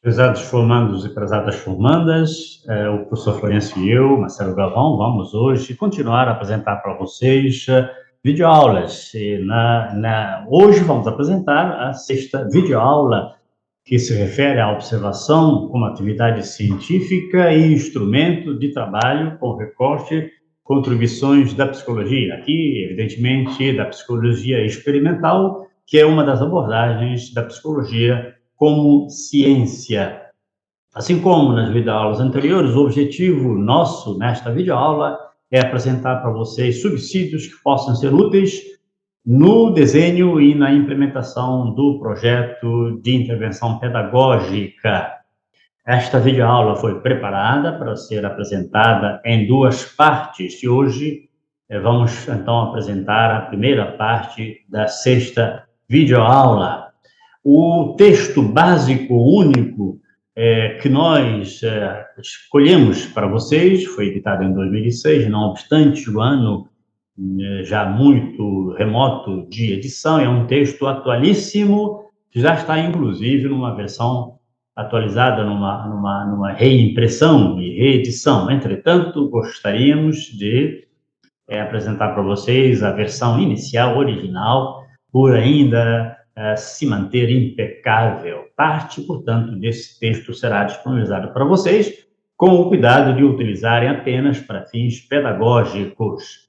Prezados formandos e prezadas formandas, o professor Florencio e eu, Marcelo Galvão, vamos hoje continuar a apresentar para vocês videoaulas. Hoje vamos apresentar a sexta videoaula, que se refere à observação como atividade científica e instrumento de trabalho com recorte, contribuições da psicologia. Aqui, evidentemente, da psicologia experimental, que é uma das abordagens da psicologia como ciência. Assim como nas videoaulas anteriores, o objetivo nosso nesta videoaula é apresentar para vocês subsídios que possam ser úteis no desenho e na implementação do projeto de intervenção pedagógica. Esta videoaula foi preparada para ser apresentada em duas partes e hoje vamos então apresentar a primeira parte da sexta videoaula. O texto básico único que nós escolhemos para vocês foi editado em 2006, não obstante o ano já muito remoto de edição, é um texto atualíssimo, que já está inclusive numa versão atualizada, numa reimpressão e reedição. Entretanto, gostaríamos de apresentar para vocês a versão inicial, original, por ainda se manter impecável. Parte, portanto, desse texto será disponibilizado para vocês, com o cuidado de utilizarem apenas para fins pedagógicos.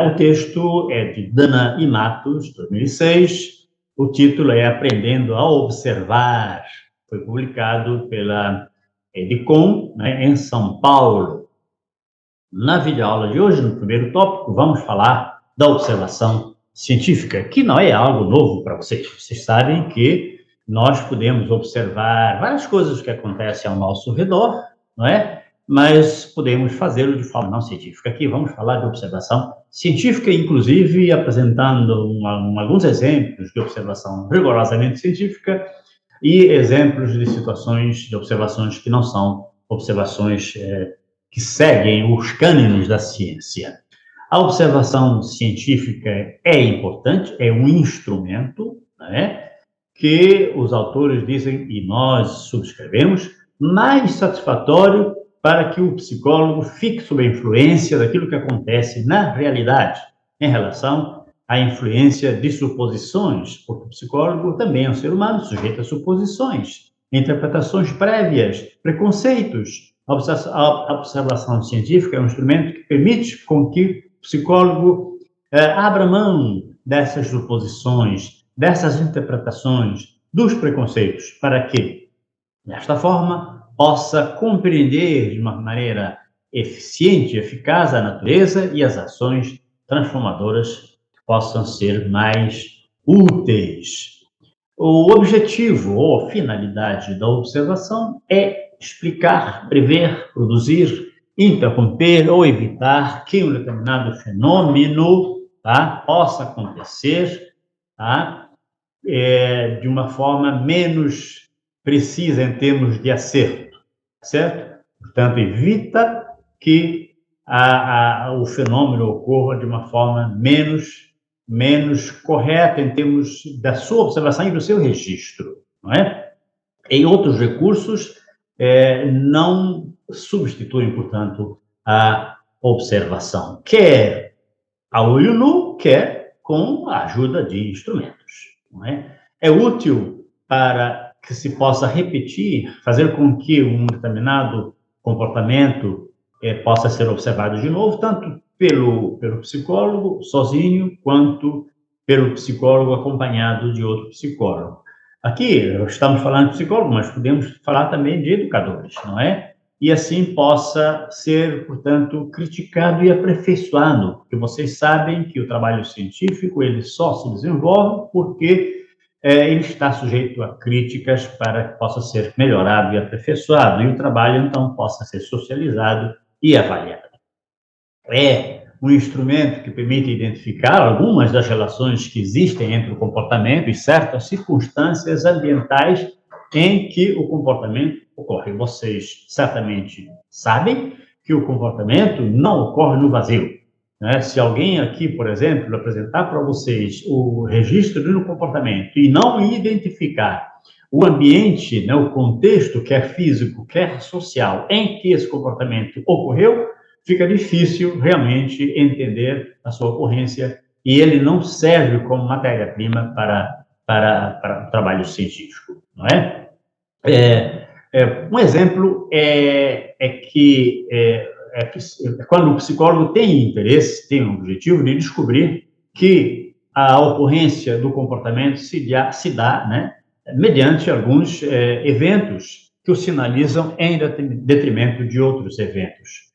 O texto é de Dana e Matos, 2006. O título é Aprendendo a Observar. Foi publicado pela Edicom, em São Paulo. Na videoaula de hoje, no primeiro tópico, vamos falar da observação científica, que não é algo novo para vocês. Vocês sabem que nós podemos observar várias coisas que acontecem ao nosso redor, não é? Mas podemos fazê-lo de forma não científica. Aqui vamos falar de observação científica, inclusive apresentando alguns exemplos de observação rigorosamente científica e exemplos de situações de observações que não são observações que seguem os cânones da ciência. A observação científica é importante, é um instrumento, né, que os autores dizem, e nós subscrevemos, mais satisfatório para que o psicólogo fique sob a influência daquilo que acontece na realidade, em relação à influência de suposições, porque o psicólogo também é um ser humano sujeito a suposições, interpretações prévias, preconceitos. A observação científica é um instrumento que permite com que o psicólogo abra mão dessas suposições, dessas interpretações, dos preconceitos, para que, desta forma, possa compreender de uma maneira eficiente e eficaz a natureza e as ações transformadoras que possam ser mais úteis. O objetivo ou a finalidade da observação é explicar, prever, produzir, interromper ou evitar que um determinado fenômeno possa acontecer de uma forma menos precisa em termos de acerto, certo? Portanto, evita que o fenômeno ocorra de uma forma menos correta em termos da sua observação e do seu registro, não é? Em outros recursos, não substituem, portanto, a observação, quer a olho nu, quer com a ajuda de instrumentos, não é? É útil para que se possa repetir, fazer com que um determinado comportamento possa ser observado de novo, tanto pelo psicólogo sozinho, quanto pelo psicólogo acompanhado de outro psicólogo. Aqui, estamos falando de psicólogo, mas podemos falar também de educadores, não é? E assim possa ser, portanto, criticado e aperfeiçoado, porque vocês sabem que o trabalho científico, ele só se desenvolve porque ele está sujeito a críticas para que possa ser melhorado e aperfeiçoado, e o trabalho, então, possa ser socializado e avaliado. É um instrumento que permite identificar algumas das relações que existem entre o comportamento e certas circunstâncias ambientais em que o comportamento ocorre. Vocês certamente sabem que o comportamento não ocorre no vazio, né? Se alguém aqui, por exemplo, apresentar para vocês o registro de um comportamento e não identificar o ambiente, né, o contexto, quer físico, quer social, em que esse comportamento ocorreu, fica difícil realmente entender a sua ocorrência e ele não serve como matéria-prima para o trabalho científico, não é? Um exemplo que quando o psicólogo tem interesse, tem o objetivo de descobrir que a ocorrência do comportamento se dá, né, mediante alguns eventos que o sinalizam em detrimento de outros eventos.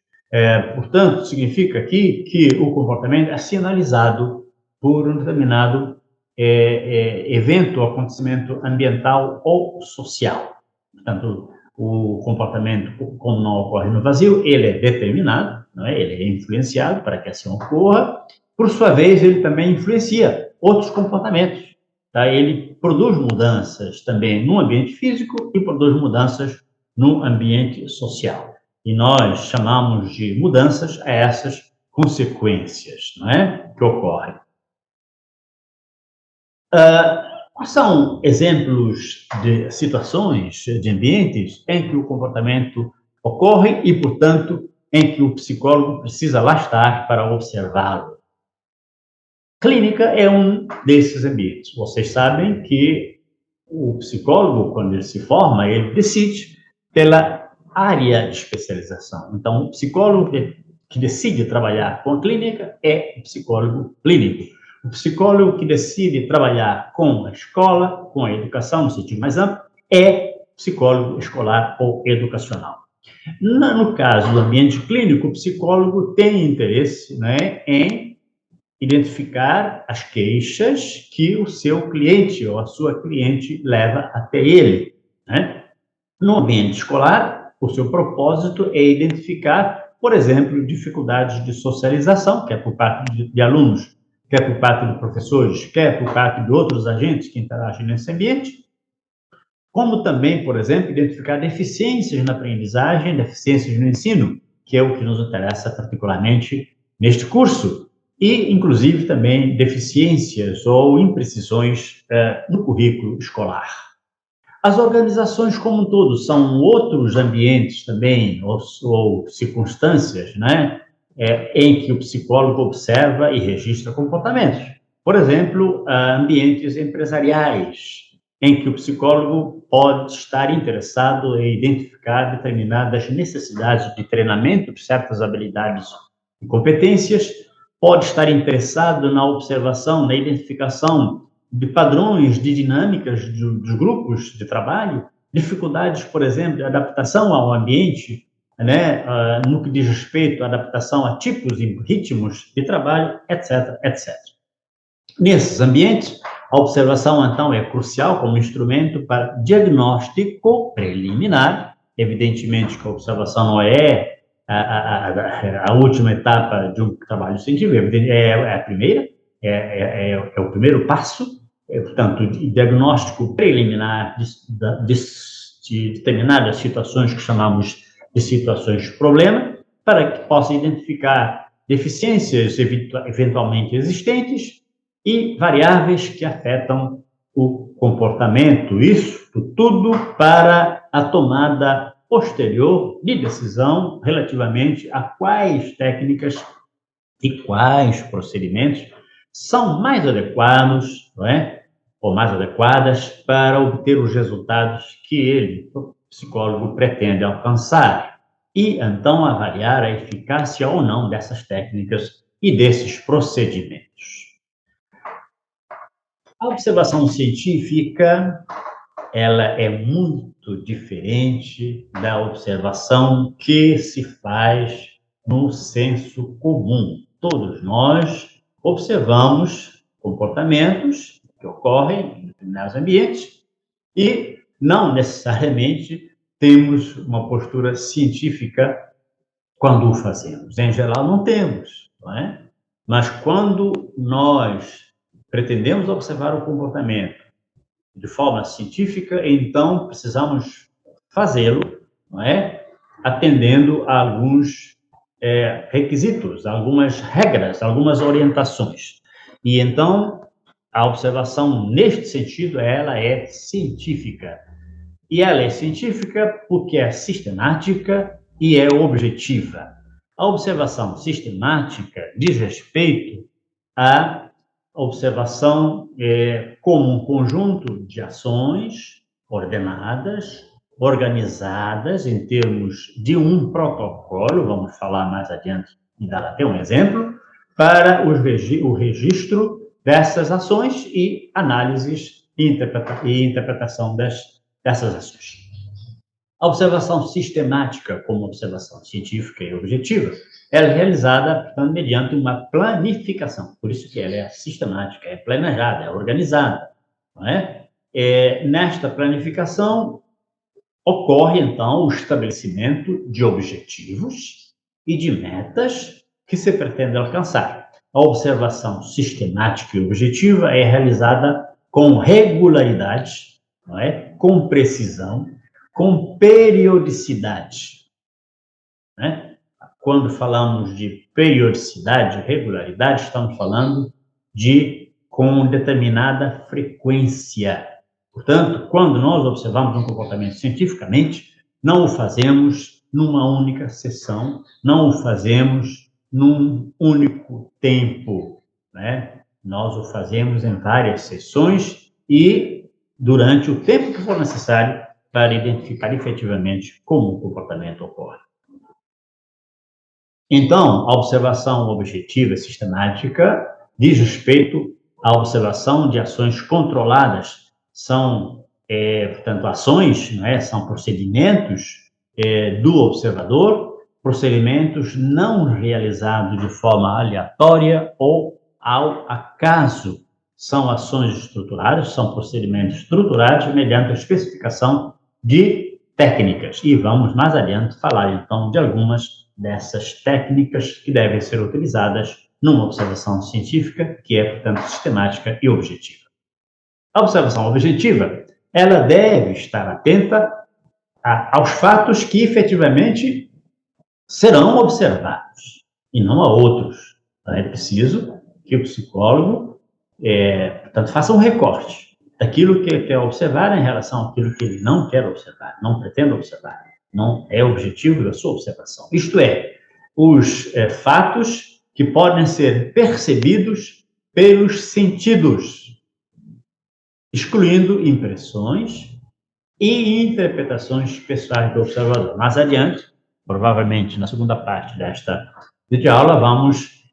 Portanto, significa aqui que o comportamento é sinalizado por um determinado evento ou acontecimento ambiental ou social. Portanto, o comportamento, como não ocorre no vazio, ele é determinado, não é? Ele é influenciado para que assim ocorra. Por sua vez, ele também influencia outros comportamentos. Tá? Ele produz mudanças também no ambiente físico e produz mudanças no ambiente social. E nós chamamos de mudanças a essas consequências, não é? Que ocorrem. Quais são exemplos de situações, de ambientes em que o comportamento ocorre e, portanto, em que o psicólogo precisa lá estar para observá-lo? Clínica é um desses ambientes. Vocês sabem que o psicólogo, quando ele se forma, ele decide pela área de especialização. Então, o psicólogo que decide trabalhar com a clínica é o psicólogo clínico. O psicólogo que decide trabalhar com a escola, com a educação, no sentido mais amplo, é psicólogo escolar ou educacional. No caso do ambiente clínico, o psicólogo tem interesse, né, em identificar as queixas que o seu cliente ou a sua cliente leva até ele, né? No ambiente escolar, o seu propósito é identificar, por exemplo, dificuldades de socialização, quer por parte de alunos, quer por parte de professores, quer por parte de outros agentes que interagem nesse ambiente, como também, por exemplo, identificar deficiências na aprendizagem, deficiências no ensino, que é o que nos interessa particularmente neste curso, e, inclusive, também deficiências ou imprecisões no currículo escolar. As organizações como um todo são outros ambientes também, ou circunstâncias, né, em que o psicólogo observa e registra comportamentos. Por exemplo, ambientes empresariais, em que o psicólogo pode estar interessado em identificar determinadas necessidades de treinamento de certas habilidades e competências, pode estar interessado na observação, na identificação de padrões, de dinâmicas dos grupos de trabalho, dificuldades, por exemplo, de adaptação ao ambiente, né, no que diz respeito à adaptação a tipos e ritmos de trabalho, etc., etc. Nesses ambientes, a observação, então, é crucial como instrumento para diagnóstico preliminar. Evidentemente que a observação não é a última etapa de um trabalho científico, é a primeira, é o primeiro passo, portanto, diagnóstico preliminar de determinadas situações que chamamos de situações de problema, para que possa identificar deficiências eventualmente existentes e variáveis que afetam o comportamento. Isso tudo para a tomada posterior de decisão relativamente a quais técnicas e quais procedimentos são mais adequados, não é? Ou mais adequadas para obter os resultados que ele, o psicólogo, pretende alcançar. E, então, avaliar a eficácia ou não dessas técnicas e desses procedimentos. A observação científica, ela é muito diferente da observação que se faz no senso comum. Todos nós observamos comportamentos que ocorrem em determinados ambientes e não necessariamente temos uma postura científica quando o fazemos. Em geral, não temos, não é? Mas quando nós pretendemos observar o comportamento de forma científica, então precisamos fazê-lo, não é? Atendendo a alguns requisitos, algumas regras, algumas orientações. E então A observação, neste sentido, ela é científica. E ela é científica porque é sistemática e é objetiva. A observação sistemática diz respeito à observação como um conjunto de ações ordenadas, organizadas em termos de um protocolo, vamos falar mais adiante e dar até um exemplo, para o registro dessas ações e análises e interpretação dessas ações. A observação sistemática, como observação científica e objetiva, ela é realizada, portanto, mediante uma planificação. Por isso que ela é sistemática, é planejada, é organizada. Não é? Nesta planificação, ocorre, então, o estabelecimento de objetivos e de metas que se pretende alcançar. A observação sistemática e objetiva é realizada com regularidade, não é? Com precisão, com periodicidade. Né? Quando falamos de periodicidade, regularidade, estamos falando com determinada frequência. Portanto, quando nós observamos um comportamento cientificamente, não o fazemos numa única sessão, não o fazemos num único tempo, né? Nós o fazemos em várias sessões e durante o tempo que for necessário para identificar efetivamente como o comportamento ocorre. Então, a observação objetiva e sistemática diz respeito à observação de ações controladas. São, portanto, ações, não é? São procedimentos do observador, procedimentos não realizados de forma aleatória ou ao acaso. São ações estruturadas, são procedimentos estruturados mediante a especificação de técnicas. E vamos mais adiante falar, então, de algumas dessas técnicas que devem ser utilizadas numa observação científica, que é, portanto, sistemática e objetiva. A observação objetiva, ela deve estar atenta aos fatos que efetivamente serão observados e não a outros. Então, é preciso que o psicólogo, portanto, faça um recorte daquilo que ele quer observar em relação àquilo que ele não quer observar, não pretende observar, não é objetivo da sua observação. Isto é, os fatos que podem ser percebidos pelos sentidos, excluindo impressões e interpretações pessoais do observador. Mais adiante, provavelmente na segunda parte desta videoaula, vamos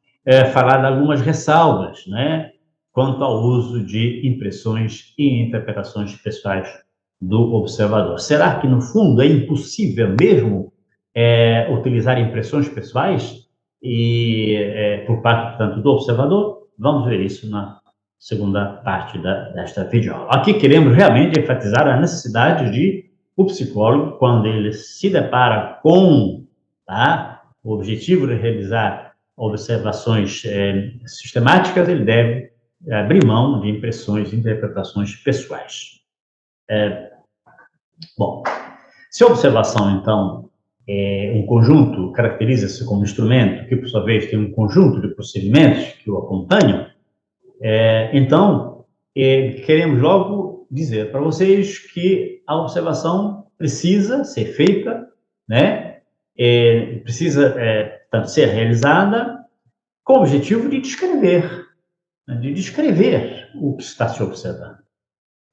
falar de algumas ressalvas, né, quanto ao uso de impressões e interpretações pessoais do observador. Será que, no fundo, é impossível mesmo utilizar impressões pessoais por parte, portanto, do observador? Vamos ver isso na segunda parte desta videoaula. Aqui queremos realmente enfatizar a necessidade de o psicólogo, quando ele se depara com o objetivo de realizar observações sistemáticas, ele deve abrir mão de impressões e interpretações pessoais. Bom, se a observação, então, um conjunto, caracteriza-se como instrumento, que, por sua vez, tem um conjunto de procedimentos que o acompanham, então, queremos logo dizer para vocês que a observação precisa ser feita, né? Precisa, portanto, ser realizada com o objetivo de descrever o que está se observando,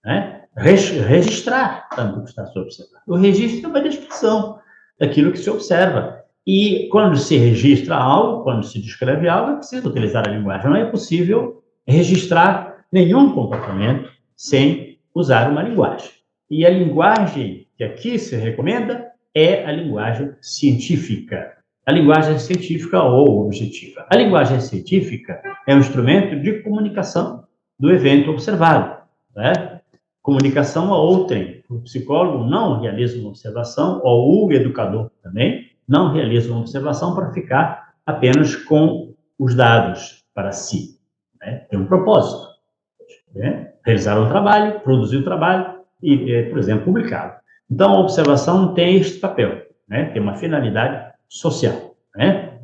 né? Registrar, tanto, o que está se observando. O registro é uma descrição daquilo que se observa. E quando se registra algo, quando se descreve algo, é preciso utilizar a linguagem. Não é possível registrar nenhum comportamento sem usar uma linguagem. E a linguagem que aqui se recomenda é a linguagem científica. A linguagem científica ou objetiva. A linguagem científica é um instrumento de comunicação do evento observado, né? Comunicação a outrem. O psicólogo não realiza uma observação, ou o educador também não realiza uma observação para ficar apenas com os dados para si, né? Tem um propósito, né? Realizar um trabalho, produzir o trabalho e, por exemplo, publicá-lo. Então, a observação tem este papel, né? Tem uma finalidade social, né?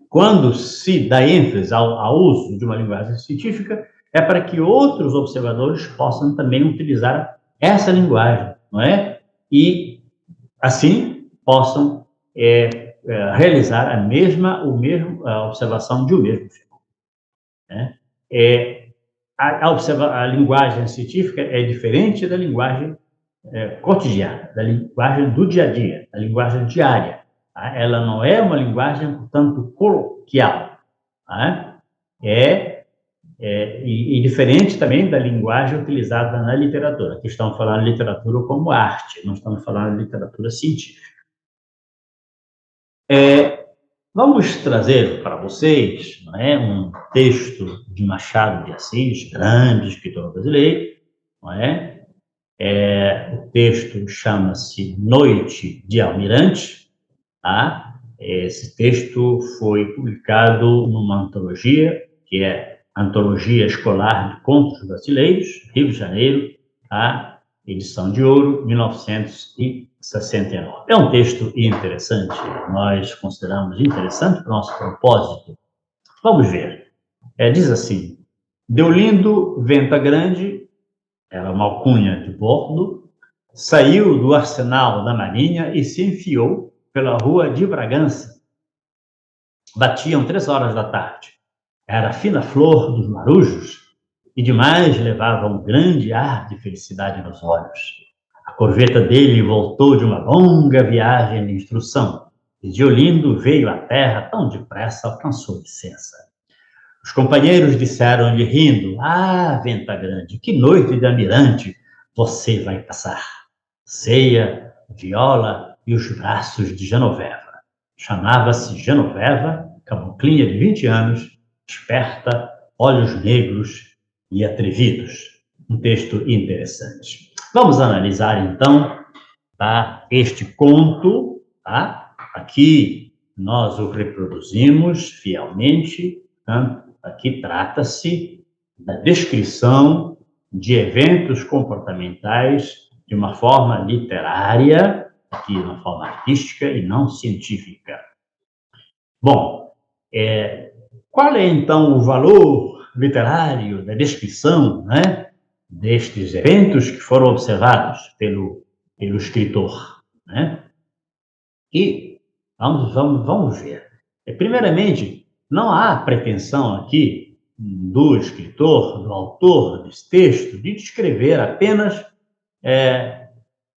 Quando se dá ênfase ao uso de uma linguagem científica, é para que outros observadores possam também utilizar essa linguagem, não é? E, assim, possam realizar a observação de um mesmo fenômeno, né? A linguagem científica é diferente da linguagem cotidiana, da linguagem do dia a dia, da linguagem diária. Tá? Ela não é uma linguagem, portanto, coloquial. Tá? E diferente também da linguagem utilizada na literatura. Aqui estamos falando de literatura como arte, não estamos falando de literatura científica. Vamos trazer para vocês, não é, um texto de Machado de Assis, grande escritor brasileiro, não é? O texto chama-se Noite de Almirante. Tá? Esse texto foi publicado numa antologia, que é a Antologia Escolar de Contos Brasileiros, Rio de Janeiro, tá? Edição de ouro, 1969. É um texto interessante, nós consideramos interessante para o nosso propósito. Vamos ver. Diz assim: Deolindo Venta Grande, era uma alcunha de bordo, saiu do arsenal da Marinha e se enfiou pela rua de Bragança. Batiam 3 horas da tarde. Era a fina flor dos marujos e demais levava um grande ar de felicidade nos olhos. A corveta dele voltou de uma longa viagem de instrução e Deolindo veio à terra tão depressa alcançou licença. Os companheiros disseram-lhe rindo: Ah, Venta Grande, que noite de almirante você vai passar! Ceia, viola e os braços de Genoveva. Chamava-se Genoveva, caboclinha de 20 anos, esperta, olhos negros e atrevidos. Um texto interessante. Vamos analisar, então, tá, este conto. Tá? Aqui nós o reproduzimos fielmente. Tá? Aqui trata-se da descrição de eventos comportamentais de uma forma literária, aqui de uma forma artística e não científica. Bom, qual é, então, o valor literário da descrição, né, destes eventos que foram observados pelo escritor? Né? E vamos ver. Primeiramente, não há pretensão aqui do escritor, do autor desse texto, de descrever apenas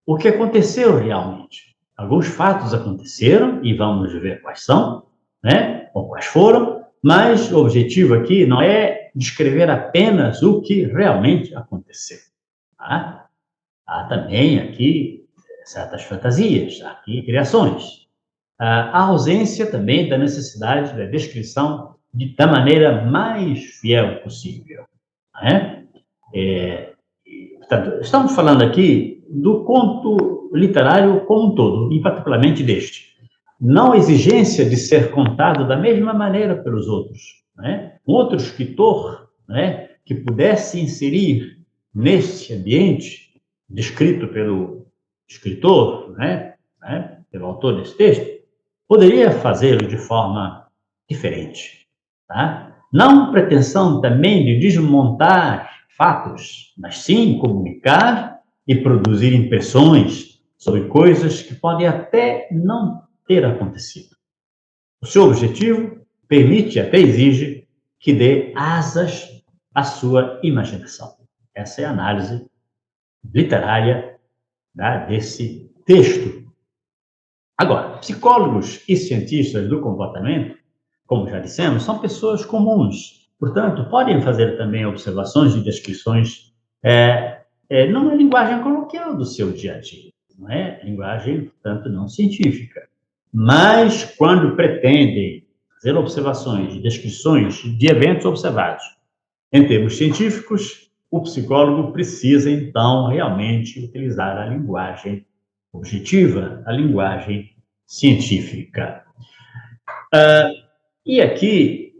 o que aconteceu realmente. Alguns fatos aconteceram, e vamos ver quais são, né, ou quais foram, mas o objetivo aqui não é descrever apenas o que realmente aconteceu. Tá? Há também aqui certas fantasias, aqui criações. A ausência também da necessidade da descrição da maneira mais fiel possível. Né? Portanto, estamos falando aqui do conto literário como um todo, e particularmente deste. Não a exigência de ser contado da mesma maneira pelos outros. Né? Um outro escritor, né, que pudesse inserir nesse ambiente descrito pelo escritor, né, pelo autor desse texto, poderia fazê-lo de forma diferente. Tá? Não pretensão também de desmontar fatos, mas sim comunicar e produzir impressões sobre coisas que podem até não ter acontecido. O seu objetivo permite, até exige, que dê asas à sua imaginação. Essa é a análise literária, tá, desse texto. Agora, psicólogos e cientistas do comportamento, como já dissemos, são pessoas comuns. Portanto, podem fazer também observações e descrições não é linguagem coloquial do seu dia a dia, não é linguagem, portanto, não científica. Mas, quando pretendem fazer observações e descrições de eventos observados em termos científicos, o psicólogo precisa, então, realmente utilizar a linguagem objetiva, a linguagem científica. E aqui,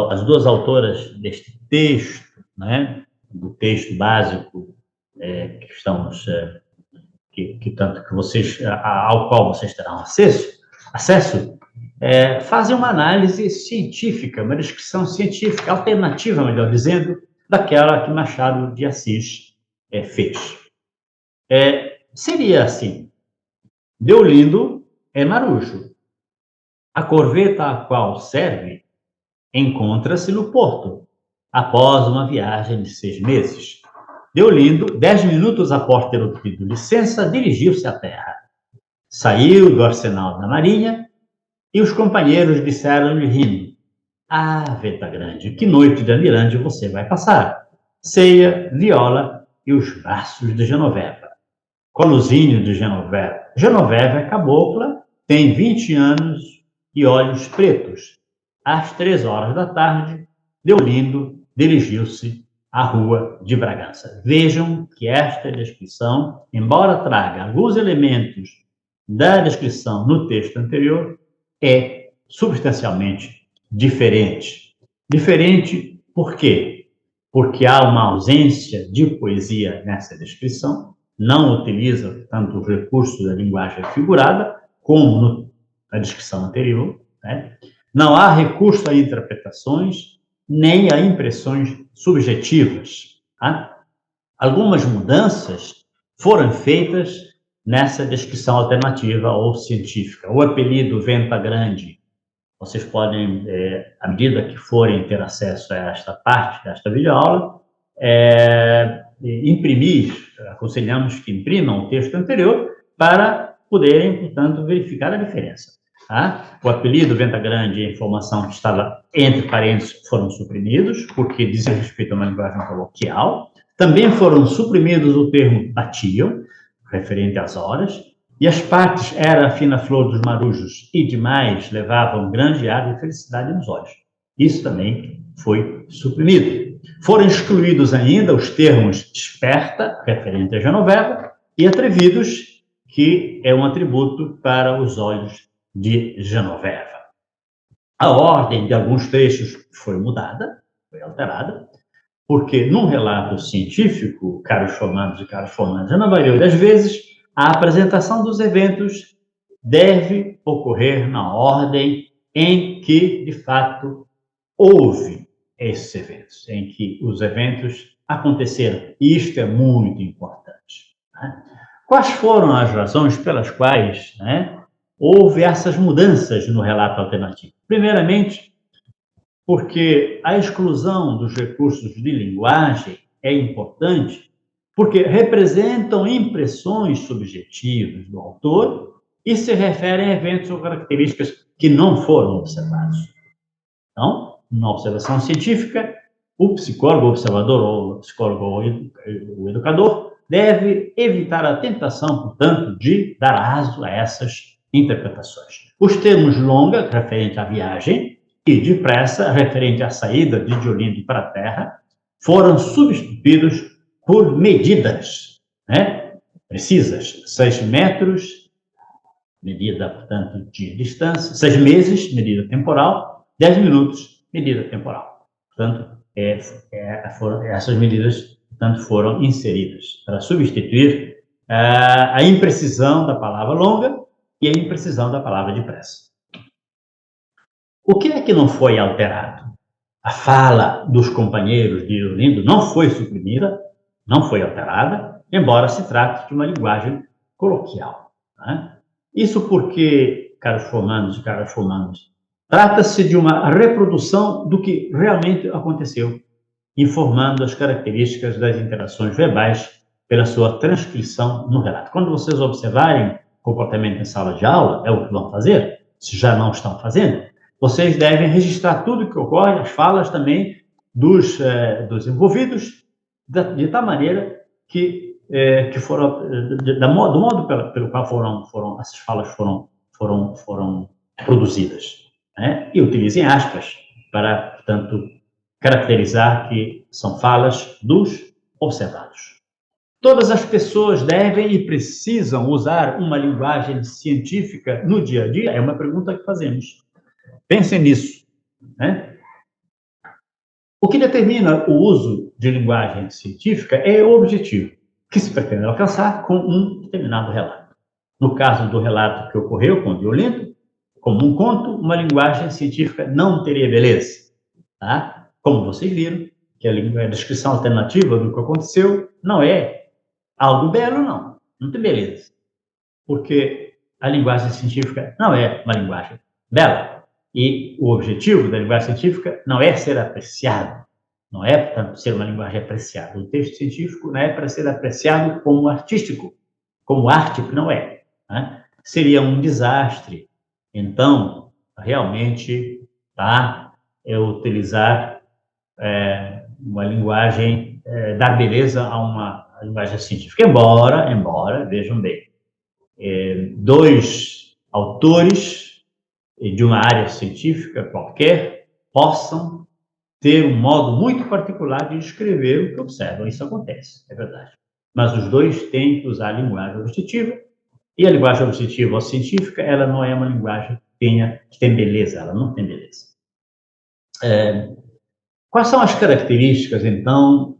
as duas autoras deste texto, né, do texto básico que estamos, ao qual vocês terão acesso, fazem uma análise científica, uma descrição científica, alternativa, melhor dizendo, daquela que Machado de Assis fez. Seria assim: Deolindo é marujo. A corveta a qual serve encontra-se no porto, após uma viagem de 6 meses. Deolindo, 10 minutos após ter obtido licença, dirigiu-se à terra. Saiu do arsenal da marinha e os companheiros disseram-lhe rindo: "Ah, venta grande, que noite de almirante você vai passar! Ceia, viola e os braços de Genoveva." Coluzinho de Genoveva. Genoveva é cabocla, tem 20 anos e olhos pretos. Às 3 horas da tarde, Deolindo dirigiu-se à rua de Bragança. Vejam que esta descrição, embora traga alguns elementos da descrição no texto anterior, é substancialmente diferente. Diferente por quê? Porque há uma ausência de poesia nessa descrição, não utiliza tanto os recursos da linguagem figurada como na descrição anterior, né? Não há recurso a interpretações nem a impressões subjetivas. Tá? Algumas mudanças foram feitas nessa descrição alternativa ou científica. O apelido Venta Grande, vocês podem, à medida que forem ter acesso a esta parte desta videoaula, imprimir, aconselhamos que imprimam o texto anterior para poderem, portanto, verificar a diferença. Tá? O apelido Venta Grande e a informação que estava entre parênteses foram suprimidos, porque dizem respeito a uma linguagem coloquial. Também foram suprimidos o termo batiam, referente às horas, e as partes era a fina flor dos marujos e demais levavam grande ar e felicidade nos olhos. Isso também foi suprimido. Foram excluídos ainda os termos esperta, referente a Genoveva, e atrevidos, que é um atributo para os olhos de Genoveva. A ordem de alguns trechos foi mudada, foi alterada, porque num relato científico, caros formandos e caras formandas, na maioria das vezes, a apresentação dos eventos deve ocorrer na ordem em que, de fato, houve esses eventos, em que os eventos aconteceram. E isto é muito importante. Né? Quais foram as razões pelas quais, né, houve essas mudanças no relato alternativo? Primeiramente, porque a exclusão dos recursos de linguagem é importante, porque representam impressões subjetivas do autor e se referem a eventos ou características que não foram observados. Então, na observação científica, o psicólogo, o observador, ou o psicólogo ou o educador deve evitar a tentação, portanto, de dar aso a essas interpretações. Os termos longa, referente à viagem, e depressa, referente à saída de Deolindo para a Terra, foram substituídos por medidas, né, precisas. 6 metros, medida, portanto, de distância. 6 meses, medida temporal. 10 minutos, medida temporal. Portanto, essas medidas, portanto, foram inseridas para substituir a imprecisão da palavra longa e a imprecisão da palavra depressa. O que é que não foi alterado? A fala dos companheiros de Deolindo não foi suprimida, não foi alterada, embora se trate de uma linguagem coloquial. Né? Isso porque, caros formandos e caras formandas, trata-se de uma reprodução do que realmente aconteceu, informando as características das interações verbais pela sua transcrição no relato. Quando vocês observarem comportamento em sala de aula, é o que vão fazer, se já não estão fazendo, vocês devem registrar tudo o que ocorre, as falas também dos envolvidos, de tal maneira que foram, do modo pelo qual essas falas foram produzidas. Né? E utilizem aspas para, portanto, caracterizar que são falas dos observados. Todas as pessoas devem e precisam usar uma linguagem científica no dia a dia? É uma pergunta que fazemos. Pensem nisso. Né? O que determina o uso de linguagem científica é o objetivo que se pretende alcançar com um determinado relato. No caso do relato que ocorreu com Deolindo, como um conto, uma linguagem científica não teria beleza. Tá? Como vocês viram, que é a descrição alternativa do que aconteceu, não é algo belo, não. Não tem beleza. Porque a linguagem científica não é uma linguagem bela. E o objetivo da linguagem científica não é ser apreciado. Não é, portanto, ser uma linguagem apreciada. O texto científico não é para ser apreciado como artístico, como arte, que não é. Né? Seria um desastre. Então, realmente, utilizar uma linguagem, dar beleza a uma linguagem científica. Embora, vejam bem, dois autores de uma área científica qualquer possam ter um modo muito particular de escrever o que observam. Isso acontece, é verdade. Mas os dois têm que usar a linguagem objetiva, e a linguagem objetiva ou científica, ela não é uma linguagem que tem beleza, ela não tem beleza. Quais são as características, então,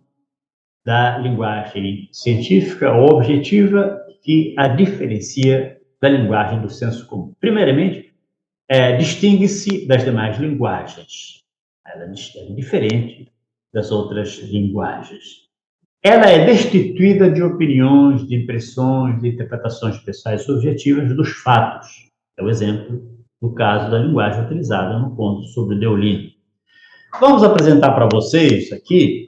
da linguagem científica ou objetiva que a diferencia da linguagem do senso comum? Primeiramente, distingue-se das demais linguagens. Ela é diferente das outras linguagens. Ela é destituída de opiniões, de impressões, de interpretações pessoais subjetivas dos fatos. É o exemplo do caso da linguagem utilizada no conto sobre Deolino. Vamos apresentar para vocês aqui,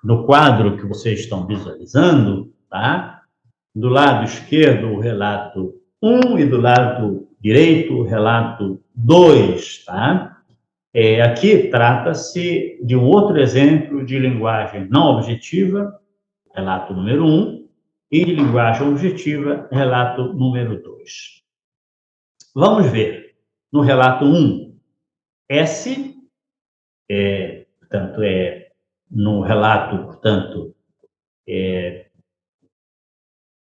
no quadro que vocês estão visualizando, tá? Do lado esquerdo, o relato 1 e do lado direito, o relato 2, tá? Aqui trata-se de um outro exemplo de linguagem não objetiva, relato número 1, e de linguagem objetiva, relato número 2. Vamos ver. No relato 1, S, portanto, no relato, portanto,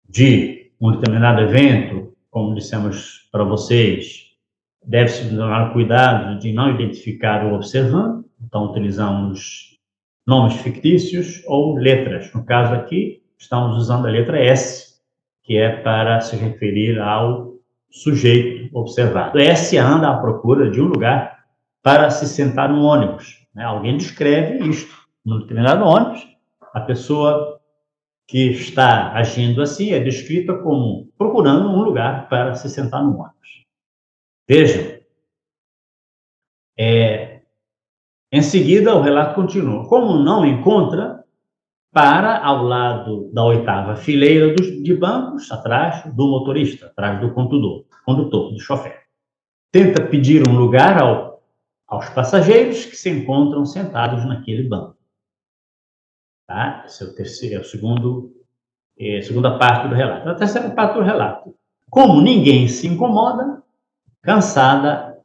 de um determinado evento, como dissemos para vocês, deve-se tomar cuidado de não identificar o observando, então utilizamos nomes fictícios ou letras. No caso aqui, estamos usando a letra S, que é para se referir ao sujeito observado. S anda à procura de um lugar para se sentar no ônibus. Né? Alguém descreve isto. No determinado ônibus, a pessoa que está agindo assim é descrita como procurando um lugar para se sentar no ônibus. Vejam, em seguida o relato continua. Como não encontra, para ao lado da 8ª fileira de bancos, atrás do motorista, atrás do condutor, do chofer. Tenta pedir um lugar aos passageiros que se encontram sentados naquele banco. Tá? Esse é a segunda parte do relato. A terceira parte do relato. Como ninguém se incomoda, cansada,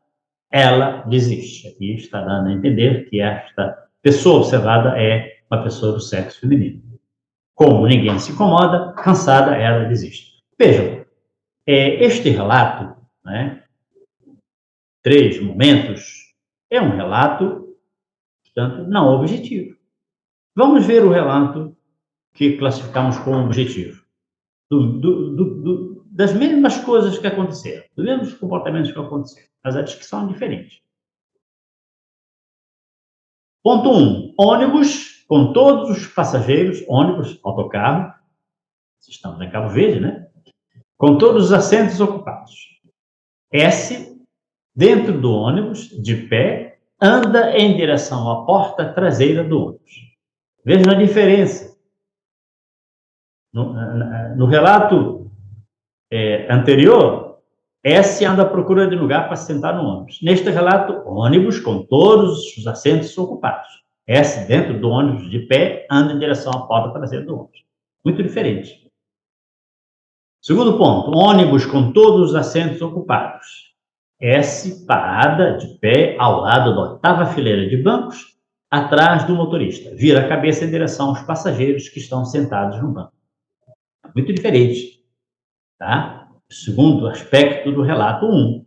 ela desiste. Aqui está dando a entender que esta pessoa observada é uma pessoa do sexo feminino. Como ninguém se incomoda, cansada, ela desiste. Vejam, este relato, né, 3 momentos, é um relato, portanto, não objetivo. Vamos ver o relato que classificamos como objetivo. Das mesmas coisas que aconteceram, dos mesmos comportamentos que aconteceram, mas a descrição é diferente. Ponto 1. Ônibus com todos os passageiros, ônibus, autocarro, estamos em Cabo Verde, né? Com todos os assentos ocupados. S, dentro do ônibus, de pé, anda em direção à porta traseira do ônibus. Vejam a diferença. No relato anterior, S anda à procura de lugar para se sentar no ônibus. Neste relato, ônibus com todos os assentos ocupados. S, dentro do ônibus, de pé, anda em direção à porta traseira do ônibus. Muito diferente. Segundo ponto, ônibus com todos os assentos ocupados. S, parada, de pé, ao lado da 8ª fileira de bancos, atrás do motorista. Vira a cabeça em direção aos passageiros que estão sentados no banco. Muito diferente. Tá? Segundo aspecto do relato 1.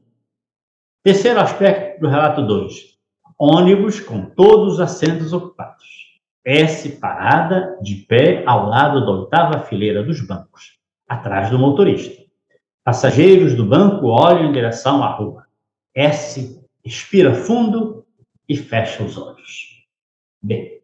Terceiro aspecto do relato 2. Ônibus com todos os assentos ocupados. S, parada, de pé, ao lado da 8ª fileira dos bancos, atrás do motorista. Passageiros do banco olham em direção à rua. S, respira fundo e fecha os olhos. Bem,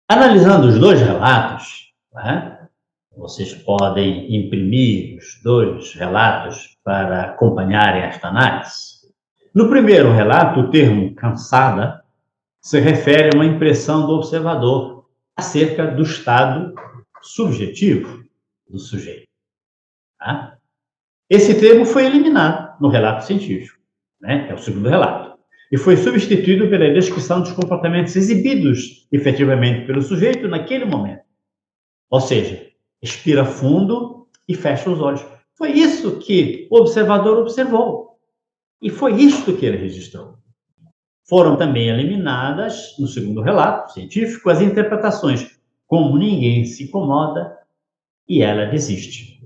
Analisando os dois relatos, né, vocês podem imprimir os dois relatos para acompanharem esta análise. No primeiro relato, o termo cansada se refere a uma impressão do observador acerca do estado subjetivo do sujeito. Tá? Esse termo foi eliminado no relato científico, né? É o segundo relato, e foi substituído pela descrição dos comportamentos exibidos efetivamente pelo sujeito naquele momento. Ou seja, expira fundo e fecha os olhos. Foi isso que o observador observou. E foi isto que ele registrou. Foram também eliminadas, no segundo relato científico, as interpretações como ninguém se incomoda e ela desiste.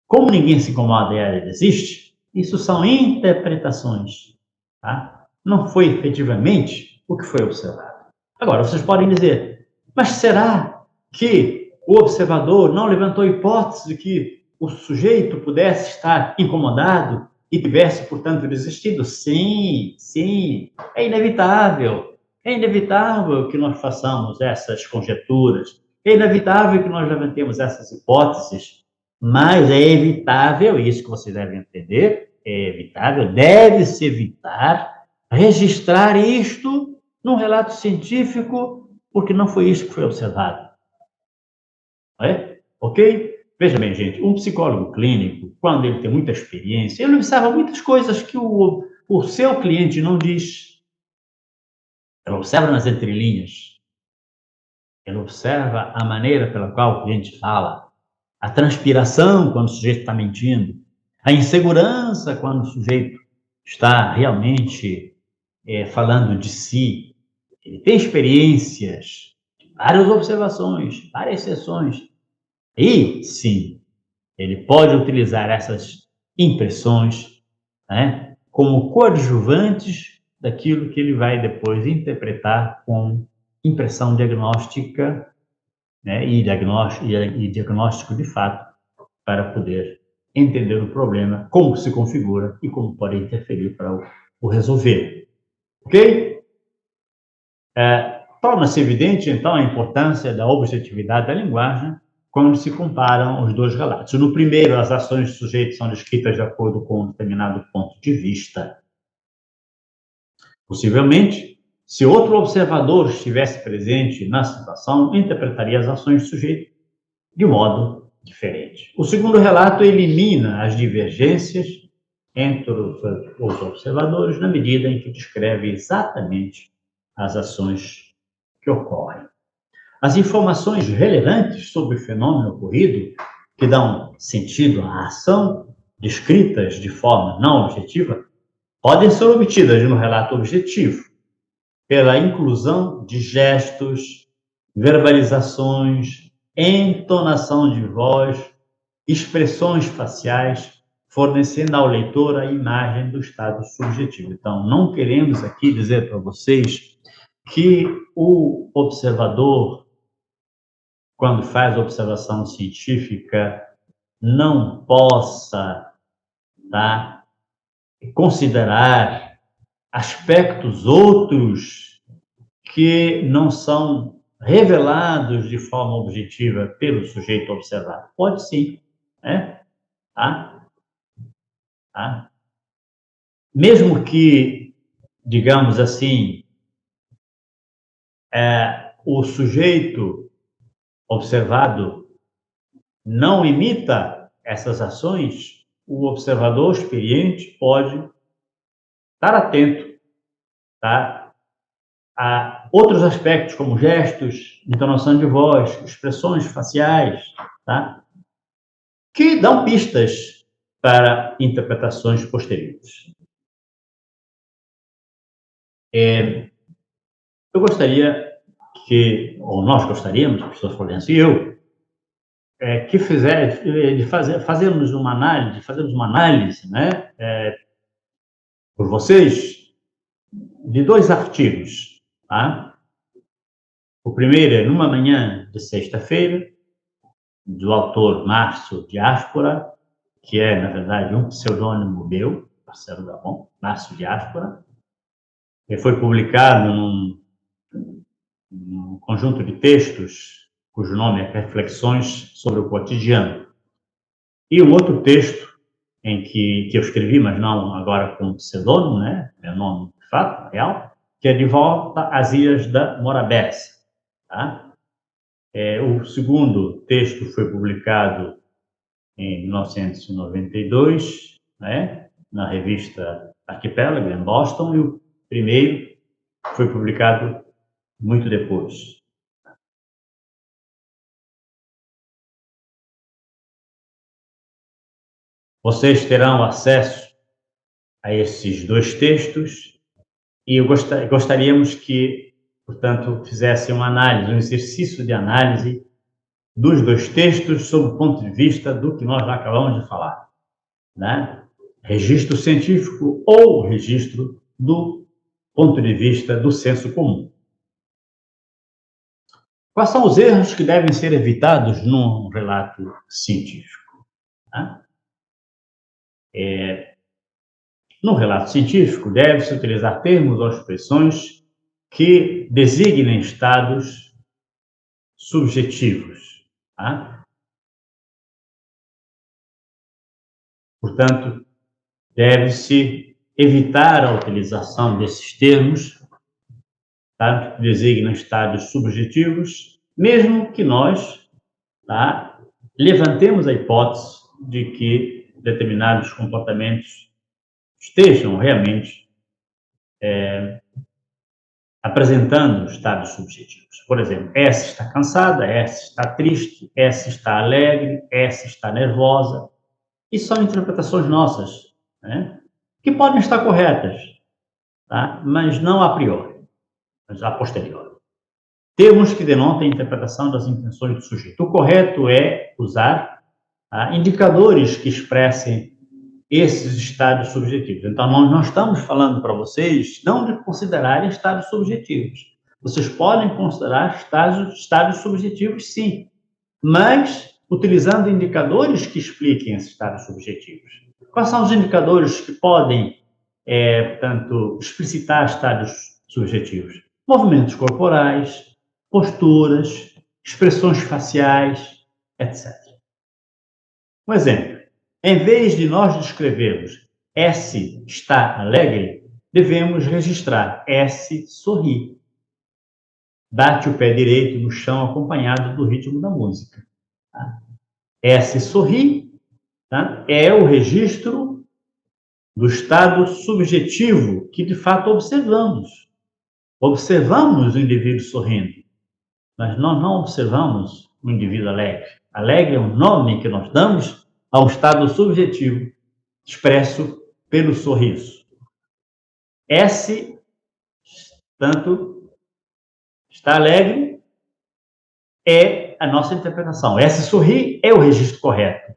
Como ninguém se incomoda e ela desiste, isso são interpretações. Tá? Não foi efetivamente o que foi observado. Agora, vocês podem dizer, mas será que o observador não levantou hipótese de que o sujeito pudesse estar incomodado e tivesse, portanto, desistido? Sim, sim, é inevitável. É inevitável que nós façamos essas conjecturas. É inevitável que nós levantemos essas hipóteses, mas é evitável, isso que vocês devem entender, é evitável, deve-se evitar registrar isto num relato científico, porque não foi isso que foi observado. É? Ok? Veja bem, gente, um psicólogo clínico, quando ele tem muita experiência, ele observa muitas coisas que o seu cliente não diz. Ele observa nas entrelinhas. Ele observa a maneira pela qual o cliente fala, a transpiração quando o sujeito está mentindo, a insegurança quando o sujeito está realmente falando de si. Ele tem experiências, várias observações, várias sessões. E, sim, ele pode utilizar essas impressões, né, como coadjuvantes daquilo que ele vai depois interpretar com impressão diagnóstica, né, e diagnóstico de fato, para poder entender o problema, como se configura e como pode interferir para o resolver. Ok? Torna-se evidente, então, a importância da objetividade da linguagem quando se comparam os dois relatos. No primeiro, as ações do sujeito são descritas de acordo com um determinado ponto de vista. Possivelmente, se outro observador estivesse presente na situação, interpretaria as ações do sujeito de modo diferente. O segundo relato elimina as divergências entre os observadores na medida em que descreve exatamente as ações que ocorrem. As informações relevantes sobre o fenômeno ocorrido, que dão sentido à ação, descritas de forma não objetiva, podem ser obtidas no relato objetivo, pela inclusão de gestos, verbalizações, entonação de voz, expressões faciais, fornecendo ao leitor a imagem do estado subjetivo. Então, não queremos aqui dizer para vocês que o observador, quando faz observação científica, não possa, tá, considerar aspectos outros que não são revelados de forma objetiva pelo sujeito observado. Pode sim, né? Tá? Tá? Mesmo que, digamos assim, o sujeito observado não imita essas ações, o observador experiente pode estar atento, tá, a outros aspectos, como gestos, entonação de voz, expressões faciais, tá, que dão pistas para interpretações posteriores. Eu gostaria que, ou nós gostaríamos, o professor Florencio e eu, fazermos uma análise, né, por vocês, de dois artigos, tá? O primeiro é Numa Manhã de Sexta-feira, do autor Márcio Diáspora, que é, na verdade, um pseudônimo meu, Marcelo Gavon, Márcio Diáspora. Ele foi publicado um conjunto de textos cujo nome é Reflexões sobre o Cotidiano. E um outro texto que eu escrevi, mas não agora com pseudônimo, né? Meu nome de fato, real, que é De Volta às Ilhas da Morabeza. Tá? O segundo texto foi publicado em 1992, né? Na revista Arquipélago, em Boston, e o primeiro foi publicado muito depois. Vocês terão acesso a esses dois textos e gostaríamos que, portanto, fizessem uma análise, um exercício de análise dos dois textos sob o ponto de vista do que nós já acabamos de falar, né? Registro científico ou registro do ponto de vista do senso comum. Quais são os erros que devem ser evitados num relato científico? Né? No relato científico, deve-se utilizar termos ou expressões que designem estados subjetivos. Tá? Portanto, deve-se evitar a utilização desses termos, tá? Que designam estados subjetivos, mesmo que nós, tá, levantemos a hipótese de que determinados comportamentos estejam realmente apresentando estados subjetivos. Por exemplo, S está cansada, S está triste, S está alegre, S está nervosa. E são interpretações nossas, né? Que podem estar corretas, tá? Mas não a priori, mas a posteriori. Termos que denotam a interpretação das intenções do sujeito. O correto é usar indicadores que expressem esses estados subjetivos. Então, nós não estamos falando para vocês não de considerarem estados subjetivos. Vocês podem considerar estados subjetivos, sim, mas utilizando indicadores que expliquem esses estados subjetivos. Quais são os indicadores que podem, portanto, explicitar estados subjetivos? Movimentos corporais, posturas, expressões faciais, etc. Um exemplo. Em vez de nós descrevermos S está alegre, devemos registrar S sorri. Bate o pé direito no chão acompanhado do ritmo da música. Tá? S sorri, tá? É o registro do estado subjetivo que de fato observamos. Observamos o indivíduo sorrindo, mas nós não observamos o indivíduo alegre. Alegre é o nome que nós damos ao estado subjetivo expresso pelo sorriso. S, tanto, está alegre, é a nossa interpretação. S sorri é o registro correto.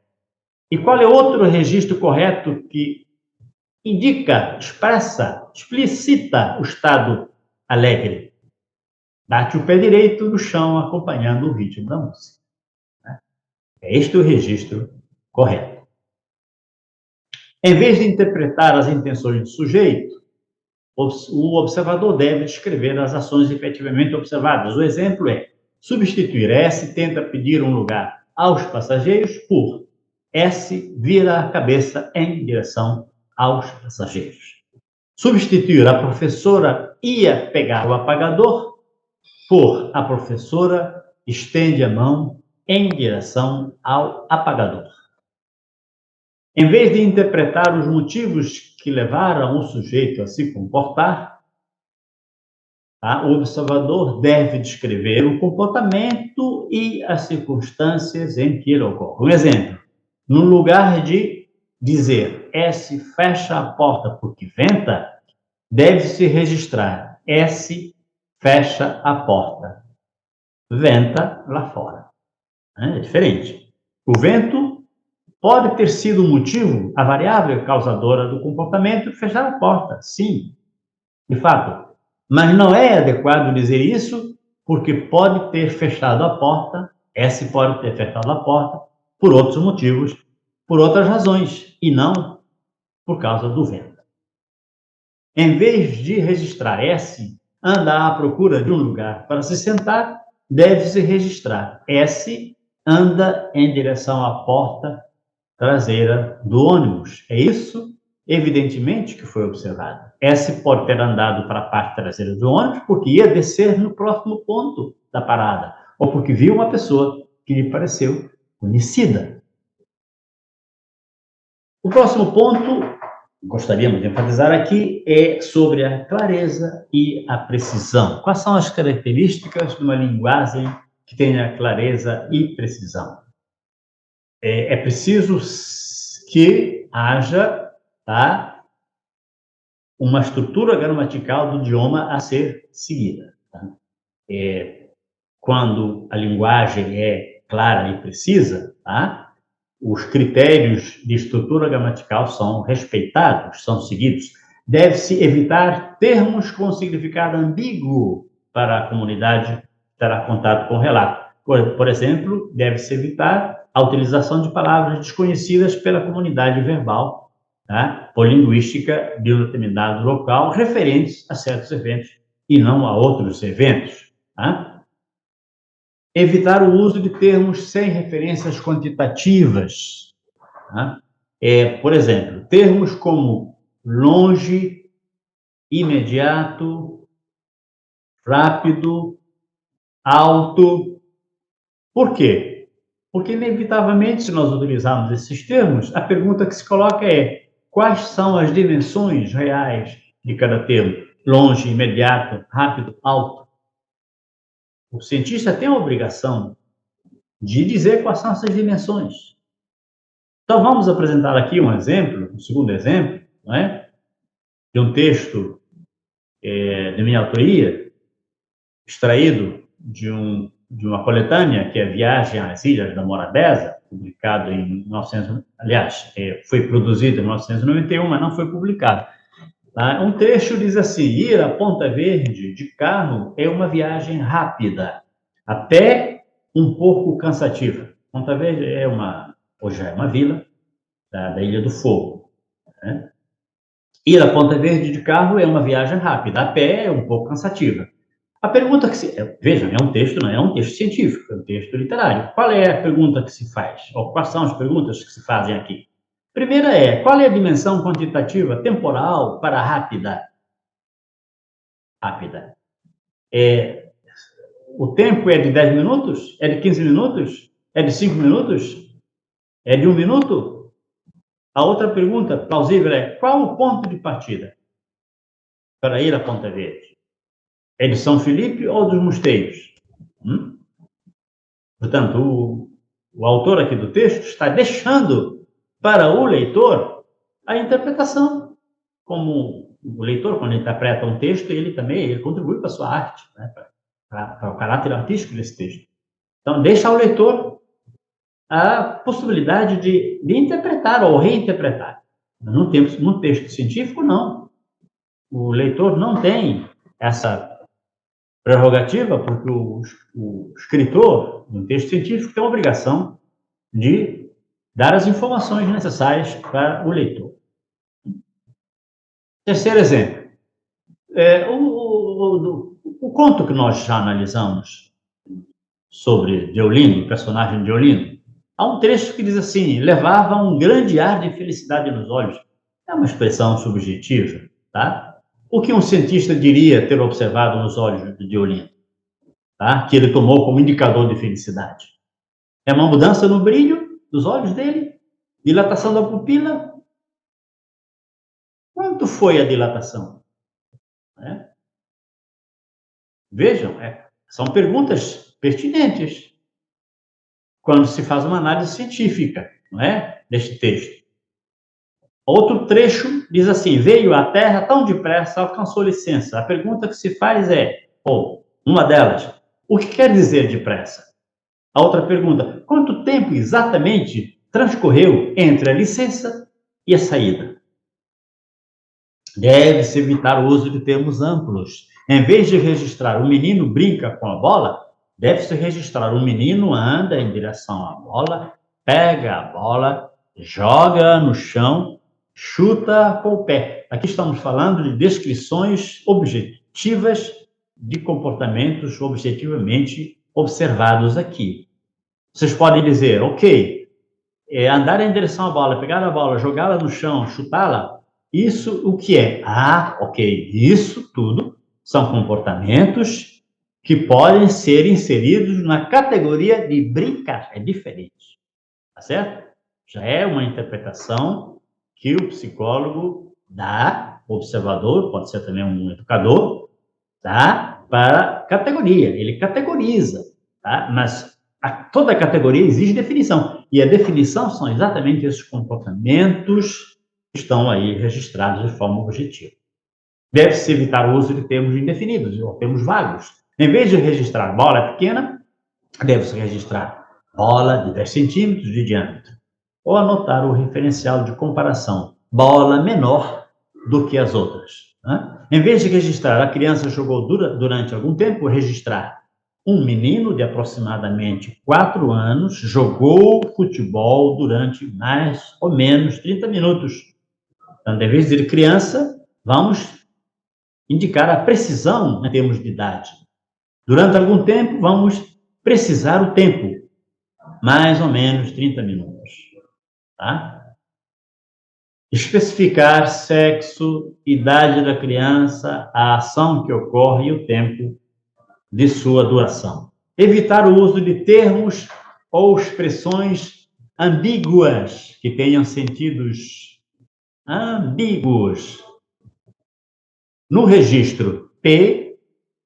E qual é outro registro correto que indica, expressa, explicita o estado alegre? Bate o pé direito no chão, acompanhando o ritmo da música. É este o registro correto. Em vez de interpretar as intenções do sujeito, o observador deve descrever as ações efetivamente observadas. O exemplo é: substituir S tenta pedir um lugar aos passageiros por S vira a cabeça em direção aos passageiros. Substituir a professora ia pegar o apagador por a professora estende a mão em direção ao apagador. Em vez de interpretar os motivos que levaram o sujeito a se comportar, o observador deve descrever o comportamento e as circunstâncias em que ele ocorre. Um exemplo: no lugar de dizer S fecha a porta porque venta, deve-se registrar S fecha a porta, venta lá fora. É diferente. O vento pode ter sido o motivo, a variável causadora do comportamento de fechar a porta, sim, de fato. Mas não é adequado dizer isso, porque pode ter fechado a porta, S pode ter fechado a porta, por outros motivos, por outras razões, e não por causa do vento. Em vez de registrar S, anda à procura de um lugar para se sentar, deve-se registrar. S anda em direção à porta traseira do ônibus. É isso, evidentemente, que foi observado. S pode ter andado para a parte traseira do ônibus porque ia descer no próximo ponto da parada, ou porque viu uma pessoa que lhe pareceu conhecida. O próximo ponto, gostaríamos de enfatizar aqui, é sobre a clareza e a precisão. Quais são as características de uma linguagem que tenha clareza e precisão? É preciso que haja, tá, uma estrutura gramatical do idioma a ser seguida. Tá? Quando a linguagem é clara e precisa, tá, os critérios de estrutura gramatical são respeitados, são seguidos. Deve-se evitar termos com significado ambíguo para a comunidade que terá contato com o relato. Por exemplo, deve-se evitar a utilização de palavras desconhecidas pela comunidade verbal, tá, ou linguística de um determinado local, referentes a certos eventos e não a outros eventos. Tá? Evitar o uso de termos sem referências quantitativas. Tá? Por exemplo, termos como longe, imediato, rápido, alto. Por quê? Porque, inevitavelmente, se nós utilizarmos esses termos, a pergunta que se coloca é: quais são as dimensões reais de cada termo? Longe, imediato, rápido, alto. O cientista tem a obrigação de dizer quais são essas dimensões. Então, vamos apresentar aqui um exemplo, um segundo exemplo, não é? De um texto de minha autoria, extraído de uma coletânea, que é Viagem às Ilhas da Morabeza, publicado em 1900, aliás, foi produzido em 1991, mas não foi publicado. Um trecho diz assim: ir a Ponta Verde de carro é uma viagem rápida, até um pouco cansativa. Ponta Verde hoje é uma vila da Ilha do Fogo. Né? Ir a Ponta Verde de carro é uma viagem rápida, a pé é um pouco cansativa. A pergunta que se... Vejam, é um texto, não é um texto científico, é um texto literário. Qual é a pergunta que se faz? Ou quais são as perguntas que se fazem aqui? Primeira é: qual é a dimensão quantitativa temporal para rápida? Rápida. O tempo é de 10 minutos? É de 15 minutos? É de 5 minutos? É de 1 minuto? A outra pergunta plausível é: qual o ponto de partida para ir a Ponta Verde? É de São Felipe ou dos Mosteiros? Portanto, o autor aqui do texto está deixando para o leitor a interpretação. Como o leitor, quando interpreta um texto, ele contribui para a sua arte, né? para o caráter artístico desse texto. Então, deixa ao leitor a possibilidade de interpretar ou reinterpretar. No texto científico, não. O leitor não tem essa prerrogativa, porque o escritor, no texto científico, tem a obrigação de dar as informações necessárias para o leitor. Terceiro exemplo. O conto que nós já analisamos sobre Deolindo, o personagem de Deolindo, há um trecho que diz assim: levava um grande ar de felicidade nos olhos. É uma expressão subjetiva, tá? O que um cientista diria ter observado nos olhos de Deolindo, tá? Que ele tomou como indicador de felicidade? É uma mudança no brilho dos olhos dele? Dilatação da pupila? Quanto foi a dilatação? Vejam, são perguntas pertinentes quando se faz uma análise científica, não é, deste texto. Outro trecho diz assim: veio à Terra tão depressa, alcançou licença. A pergunta que se faz é, uma delas, o que quer dizer depressa? A outra pergunta: quanto tempo exatamente transcorreu entre a licença e a saída? Deve-se evitar o uso de termos amplos. Em vez de registrar o menino brinca com a bola, deve-se registrar o menino anda em direção à bola, pega a bola, joga no chão, chuta com o pé. Aqui estamos falando de descrições objetivas de comportamentos objetivamente observados aqui. Vocês podem dizer, ok, andar em direção à bola, pegar a bola, jogá-la no chão, chutá-la, isso o que é? Ah, ok, isso tudo são comportamentos que podem ser inseridos na categoria de brincar, é diferente, tá certo? Já é uma interpretação que o psicólogo dá, o observador, pode ser também um educador, tá? Para categoria, ele categoriza, tá? Mas toda categoria exige definição, e a definição são exatamente esses comportamentos que estão aí registrados de forma objetiva. Deve-se evitar o uso de termos indefinidos ou termos vagos. Em vez de registrar bola pequena, deve-se registrar bola de 10 centímetros de diâmetro, ou anotar o referencial de comparação, bola menor do que as outras. Né? Em vez de registrar a criança jogou durante algum tempo, registrar um menino de aproximadamente 4 anos jogou futebol durante mais ou menos 30 minutos. Então, em vez de dizer criança, vamos indicar a precisão em termos de idade. Durante algum tempo, vamos precisar o tempo, mais ou menos 30 minutos. Tá? Especificar sexo, idade da criança, a ação que ocorre e o tempo de sua duração. Evitar o uso de termos ou expressões ambíguas, que tenham sentidos ambíguos. No registro, P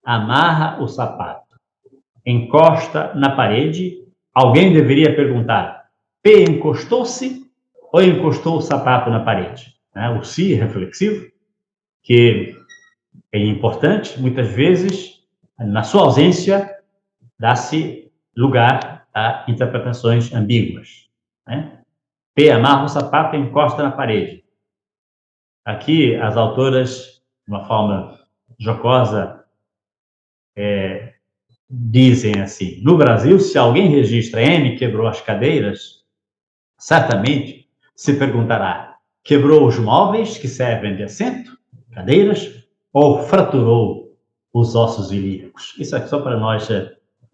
amarra o sapato, encosta na parede. Alguém deveria perguntar, P encostou-se ou encostou o sapato na parede? O se reflexivo, que é importante, muitas vezes, na sua ausência, dá-se lugar a interpretações ambíguas. P amarra o sapato e encosta na parede. Aqui, as autoras, de uma forma jocosa, dizem assim, no Brasil, se alguém registra M quebrou as cadeiras, certamente se perguntará, quebrou os móveis que servem de assento, cadeiras, ou fraturou os ossos ilíacos? Isso é só para nós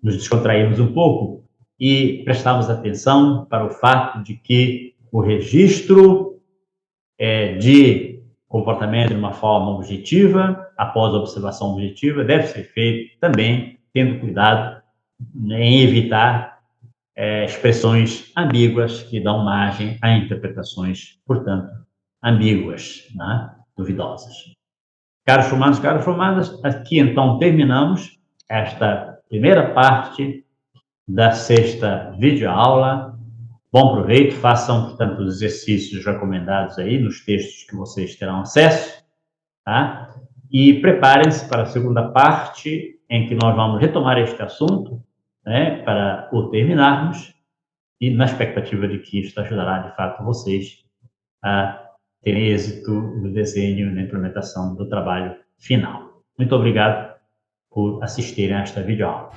nos descontrairmos um pouco e prestarmos atenção para o fato de que o registro de comportamento de uma forma objetiva, após a observação objetiva, deve ser feito também tendo cuidado em evitar expressões ambíguas que dão margem a interpretações, portanto, ambíguas, duvidosas. Caros formandos, caras formandas, aqui então terminamos esta primeira parte da 6ª videoaula. Bom proveito, façam, portanto, os exercícios recomendados aí nos textos que vocês terão acesso, tá? E preparem-se para a segunda parte, em que nós vamos retomar este assunto, para o terminarmos, e na expectativa de que isto ajudará, de fato, vocês a terem êxito no desenho e na implementação do trabalho final. Muito obrigado por assistirem a esta videoaula.